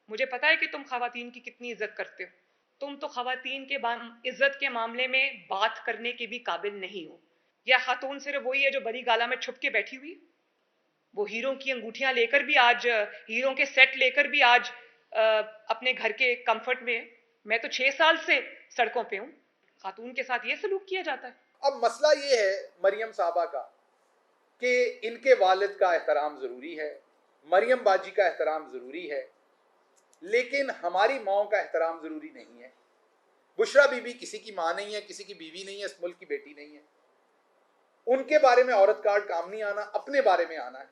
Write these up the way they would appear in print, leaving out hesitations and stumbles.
मुझे पता है कि तुम ख़वातीन की कितनी इज़्ज़त करते हो। तुम तो ख़वातीन के इज़्ज़त के मामले में बात करने के भी काबिल नहीं हो। या ख़ातून सिर्फ़ वही है जो बरी गाला में छुप के बैठी हुई है? वो हीरों की अंगूठियाँ लेकर भी आज हीरों के सेट लेकर भी आज अपने घर के कम्फ़र्ट में है। मैं तो 6 साल से सड़कों पे हूँ। ख़ातून के साथ ये सलूक किया जाता है। अब मसला ये है मरियम साहबा का कि इनके वालिद का एहतराम ज़रूरी है, मरियम बाजी का एहतराम ज़रूरी है, लेकिन हमारी माओं का एहतराम ज़रूरी नहीं है। बुशरा बीबी किसी की माँ नहीं है, किसी की बीवी नहीं है, इस मुल्क की बेटी नहीं है। उनके बारे में औरत कार्ड काम नहीं आना, अपने बारे में आना है।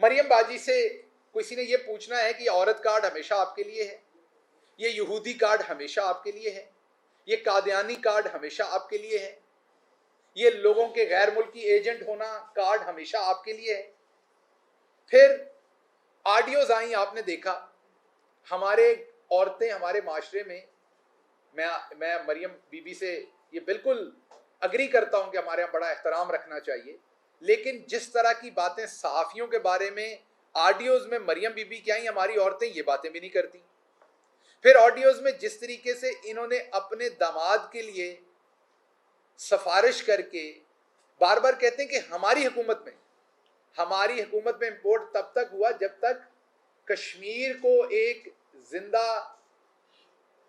मरियम बाजी से किसी ने यह पूछना है कि औरत कार्ड हमेशा आपके लिए है, ये यहूदी कार्ड हमेशा आपके लिए है, ये कादियानी कार्ड हमेशा आपके लिए है, ये लोगों के गैर मुल्की एजेंट होना कार्ड हमेशा आपके लिए है। फिर ऑडियोज आई, आपने देखा हमारे औरतें हमारे माशरे में, मैं मरियम बीबी से ये बिल्कुल अग्री करता हूं कि हमारे यहाँ बड़ा एहतराम रखना चाहिए, लेकिन जिस तरह की बातें सहाफ़ियों के बारे में ऑडियोज में मरियम बीबी की आई, हमारी औरतें ये बातें भी नहीं करती। फिर ऑडियोज में जिस तरीके से इन्होंने अपने दामाद के लिए सिफारिश करके बार बार कहते हैं कि हमारी हुकूमत में इंपोर्ट तब तक हुआ जब तक कश्मीर को एक जिंदा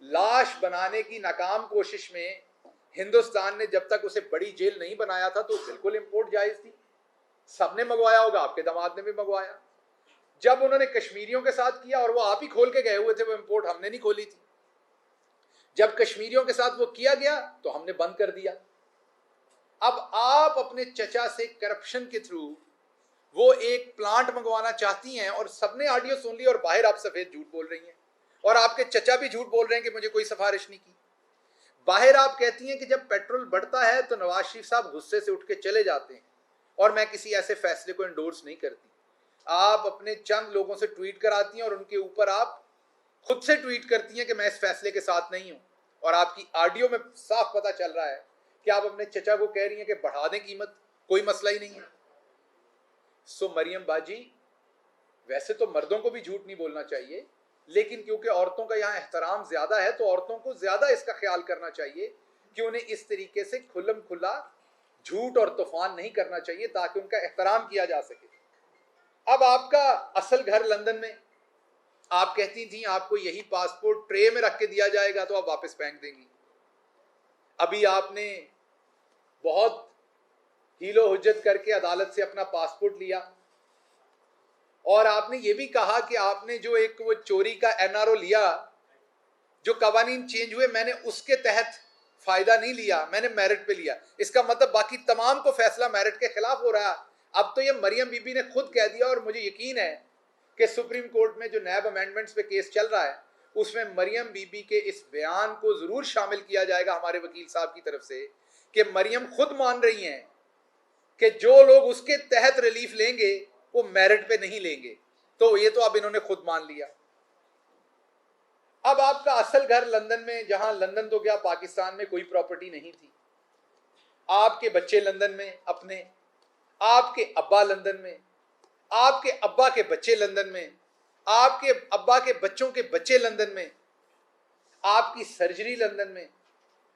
लाश बनाने की नाकाम कोशिश में हिंदुस्तान ने जब तक उसे बड़ी जेल नहीं बनाया था तो बिल्कुल इंपोर्ट जायज थी। सबने मंगवाया होगा, आपके दामाद ने भी मंगवाया। जब उन्होंने कश्मीरियों के साथ किया, और वो आप ही खोल के गए हुए थे वो इंपोर्ट, हमने नहीं खोली थी। जब कश्मीरियों के साथ वो किया गया तो हमने बंद कर दिया। अब आप अपने चचा से करप्शन के थ्रू वो एक प्लांट मंगवाना चाहती हैं, और सबने ऑडियो सुन ली, और बाहर आप सफेद झूठ बोल रही हैं, और आपके चचा भी झूठ बोल रहे हैं कि मुझे कोई सिफारिश नहीं की। बाहर आप कहती हैं कि जब पेट्रोल बढ़ता है तो नवाज शरीफ साहब गुस्से से उठ के चले जाते हैं, और मैं किसी ऐसे फैसले को एंडोर्स नहीं करती। आप अपने चंद लोगों से ट्वीट कराती हैं, और उनके ऊपर आप खुद से ट्वीट करती हैं कि मैं इस फैसले के साथ नहीं हूं, और आपकी ऑडियो में साफ पता चल रहा है कि आप अपने चचा को कह रही हैं कि बढ़ा दें कीमत, कोई मसला ही नहीं है। सो मरियम बाजी, वैसे तो मर्दों को भी झूठ नहीं बोलना चाहिए, लेकिन क्योंकि औरतों का यहाँ एहतराम ज्यादा है तो औरतों को ज्यादा इसका ख्याल करना चाहिए कि उन्हें इस तरीके से खुल्लम खुल्ला झूठ और तूफान नहीं करना चाहिए, ताकि उनका एहतराम किया जा सके। अब आपका असल घर लंदन में, आप कहती थी आपको यही पासपोर्ट ट्रे में रख के दिया जाएगा तो आप वापस फेंक देंगी। अभी आपने बहुत हीलो हुज्जत करके अदालत से अपना पासपोर्ट लिया, और आपने ये भी कहा कि आपने जो एक वो चोरी का एनआरओ लिया, जो कवानीन चेंज हुए, मैंने उसके तहत फायदा नहीं लिया, मैंने मेरिट पे लिया। इसका मतलब बाकी तमाम को फैसला मेरिट के खिलाफ हो रहा है। अब तो ये मरियम बीबी ने खुद कह दिया, और मुझे यकीन है कि सुप्रीम कोर्ट में जो नैब अमेंडमेंट्स पे केस चल रहा है उसमें मरियम बीबी के इस बयान को जरूर शामिल किया जाएगा हमारे वकील साहब की तरफ से, कि मरियम खुद मान रही हैं कि जो लोग उसके तहत रिलीफ लेंगे वो मेरिट पे नहीं लेंगे। तो ये तो अब इन्होंने खुद मान लिया। अब आपका असल घर लंदन में, जहां लंदन तो क्या पाकिस्तान में कोई प्रॉपर्टी नहीं थी, आपके बच्चे लंदन में अपने, आपके अब्बा लंदन में, आपके अब्बा के बच्चे लंदन में, आपके अब्बा के बच्चों के बच्चे लंदन में, आपकी सर्जरी लंदन में,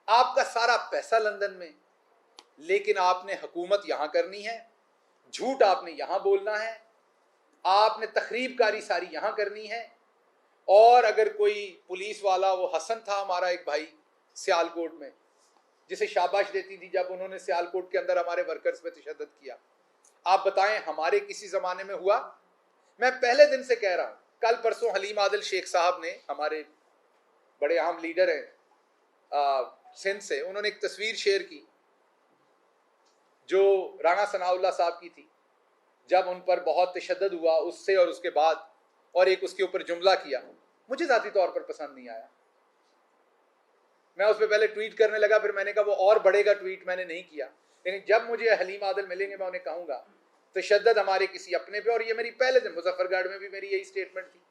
आपका सारा पैसा लंदन में, लेकिन आपने हुकूमत यहां करनी है, झूठ आपने यहां बोलना है, आपने तखरीबकारी सारी यहां करनी है। और अगर कोई पुलिस वाला, वो हसन था हमारा एक भाई सियालकोट में, जिसे शाबाश देती थी जब उन्होंने सियालकोट के अंदर हमारे वर्कर्स पे तशद्दुद किया, आप बताएं हमारे किसी जमाने में हुआ? मैं पहले दिन से कह रहा हूं, कल परसों हलीम आदिल शेख साहब ने, हमारे बड़े अहम लीडर हैं सिंध से, उन्होंने एक तस्वीर शेयर की जो राना सनाउल्लाह साहब की थी, जब उन पर बहुत तशद्दुद हुआ उससे और उसके बाद, और एक उसके ऊपर जुमला किया, मुझे ज़ाती तौर पर पसंद नहीं आया। मैं उस पर पहले ट्वीट करने लगा, फिर मैंने कहा वो और बढ़ेगा ट्वीट, मैंने नहीं किया। लेकिन जब मुझे हलीम आदिल मिलेंगे मैं उन्हें कहूँगा तशद्दुद हमारे किसी अपने पे, और ये मेरी पहले दिन मुजफ्फरगढ़ में भी मेरी यही स्टेटमेंट थी,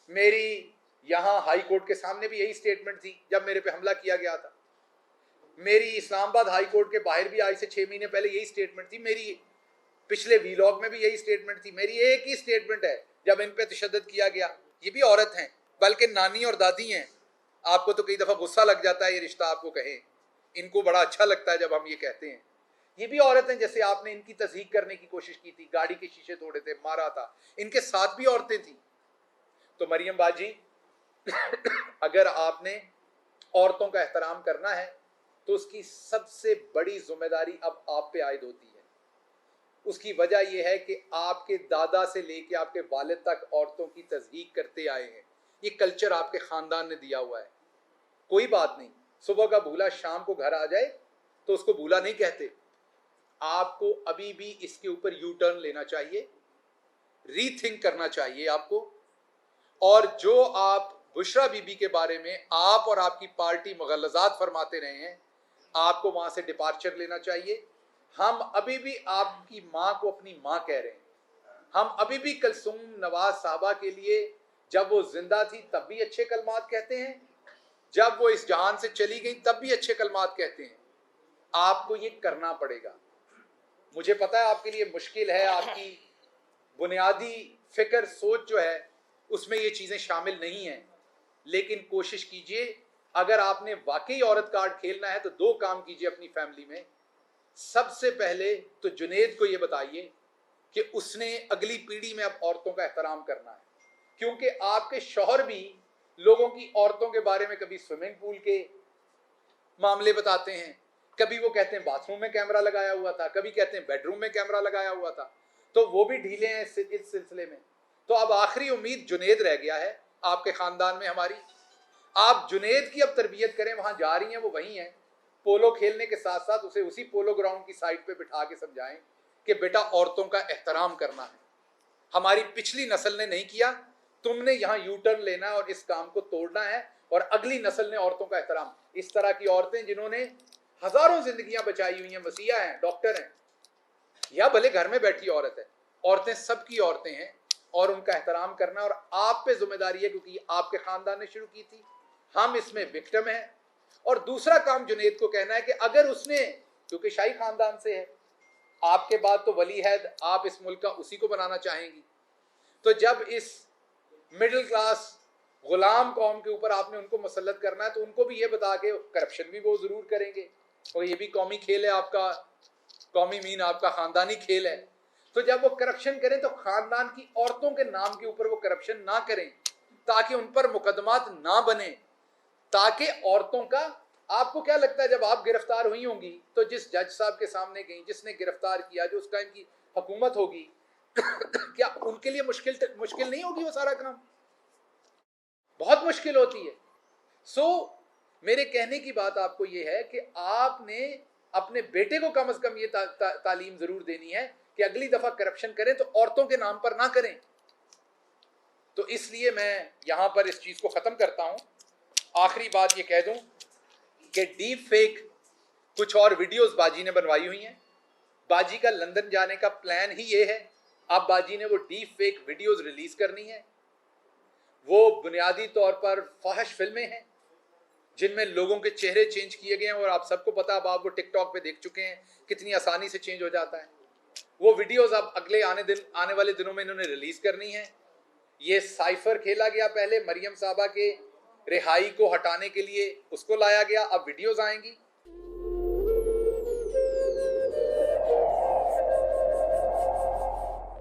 मेरी यहाँ हाई कोर्ट के सामने भी यही स्टेटमेंट थी जब मेरे पे हमला किया गया था, मेरी इस्लामाबाद हाई कोर्ट के बाहर भी आज से 6 महीने पहले यही स्टेटमेंट थी, मेरी पिछले वीलॉग में भी यही स्टेटमेंट थी। मेरी एक ही स्टेटमेंट है, जब इन पे तशद्दुद किया गया ये भी औरत हैं, बल्कि नानी और दादी हैं। आपको तो कई दफ़ा गुस्सा लग जाता है ये रिश्ता आपको कहें, इनको बड़ा अच्छा लगता है जब हम ये कहते हैं। ये भी औरत हैं, जैसे आपने इनकी तस्दीक करने की कोशिश की थी, गाड़ी के शीशे तोड़े थे, मारा था, इनके साथ भी औरतें थी। तो मरियम बाजी, अगर आपने औरतों का एहतराम करना है तो उसकी सबसे बड़ी जिम्मेदारी अब आप पे आयद होती है। उसकी वजह यह है कि आपके दादा से लेके आपके वालिद तक औरतों की तस्दीक करते आए हैं। ये कल्चर आपके ख़ानदान ने दिया हुआ है। कोई बात नहीं, सुबह का भूला शाम को घर आ जाए तो उसको भूला नहीं कहते। आपको अभी भी इसके ऊपर यू टर्न लेना चाहिए, रीथिंक करना चाहिए आपको। और जो आप बुशरा बीबी के बारे में आप और आपकी पार्टी मुगलजात फरमाते रहे हैं, आपको वहां से डिपार्चर लेना चाहिए। हम अभी भी आपकी माँ को अपनी माँ कह रहे हैं। हम अभी भी कलसूम नवाज साहबा के लिए जब वो जिंदा थी तब भी अच्छे कलमात कहते हैं, जब वो इस जहान से चली गई तब भी अच्छे कलमात कहते हैं। आपको ये करना पड़ेगा। मुझे पता है आपके लिए मुश्किल है, आपकी बुनियादी फिक्र सोच जो है उसमें ये चीज़ें शामिल नहीं हैं, लेकिन कोशिश कीजिए। अगर आपने वाकई औरत कार्ड खेलना है तो दो काम कीजिए अपनी फैमिली में। सबसे पहले तो जुनेद को ये बताइए कि उसने अगली पीढ़ी में अब औरतों का एहतराम करना है, क्योंकि आपके शौहर भी लोगों की औरतों के बारे में कभी स्विमिंग पूल के मामले बताते हैं, कभी वो कहते हैं बाथरूम में कैमरा लगाया हुआ था, कभी कहते हैं बेडरूम में कैमरा लगाया हुआ था। तो वो भी ढीले हैं इस सिलसिले में। तो अब आखिरी उम्मीद जुनेद रह गया है आपके ख़ानदान में हमारी। आप जुनेद की अब तरबियत करें, वहाँ जा रही हैं वो वहीं हैं, पोलो खेलने के साथ साथ उसे उसी पोलो ग्राउंड की साइड पे बिठा के समझाएं कि बेटा औरतों का एहतराम करना है। हमारी पिछली नस्ल ने नहीं किया, तुमने यहाँ यू टर्न लेना है और इस काम को तोड़ना है, और अगली नस्ल ने औरतों का एहतराम। इस तरह की औरतें जिन्होंने हजारों जिंदगियां बचाई हुई हैं, मसीहा हैं, डॉक्टर हैं, या भले घर में बैठी औरत है, औरतें सबकी औरतें हैं और उनका एहतराम करना और आप पे जिम्मेदारी है, क्योंकि आपके खानदान ने शुरू की थी। हम इसमें विक्टिम हैं। और दूसरा काम जुनेद को कहना है कि अगर उसने, क्योंकि शाही खानदान से है, आपके बाद तो वली है, आप इस मुल्क का उसी को बनाना चाहेंगी, तो जब इस मिडिल क्लास गुलाम कौम के ऊपर आपने उनको मुसल्लत करना है तो उनको भी ये बता के करप्शन भी वो जरूर करेंगे, और ये भी कौमी खेल है आपका, कौमी मीन आपका खानदानी खेल है। तो जब वो करप्शन करें तो खानदान की औरतों के नाम के ऊपर वो करप्शन ना करें, ताकि उन पर मुकदमात ना बने, ताकि औरतों का। आपको क्या लगता है जब आप गिरफ्तार हुई होंगी तो जिस जज साहब के सामने गई, जिसने गिरफ्तार किया, जो उस टाइम की हुकूमत होगी, क्या उनके लिए मुश्किल नहीं होगी वो सारा काम? बहुत मुश्किल होती है। मेरे कहने की बात आपको ये है कि आपने अपने बेटे को कम से कम ये तालीम जरूर देनी है कि अगली दफा करप्शन करें तो औरतों के नाम पर ना करें। तो इसलिए मैं यहां पर इस चीज को खत्म करता हूं। आखिरी बात ये कह दूं कि डीप फेक कुछ और वीडियोस बाजी ने बनवाई हुई हैं। बाजी का लंदन जाने का प्लान ही ये है। अब बाजी ने वो डीप फेक वीडियोस रिलीज करनी है। वो बुनियादी तौर पर फाहिश फिल्में हैं जिनमें लोगों के चेहरे चेंज किए गए हैं, और आप सबको पता, अब आप वो टिकटॉक पे देख चुके हैं कितनी आसानी से चेंज हो जाता है। वो वीडियोस अब अगले आने वाले दिनों में इन्होंने रिलीज करनी है। ये साइफर खेला गया पहले, मरियम साहबा के रिहाई को हटाने के लिए उसको लाया गया, अब वीडियोस आएंगी।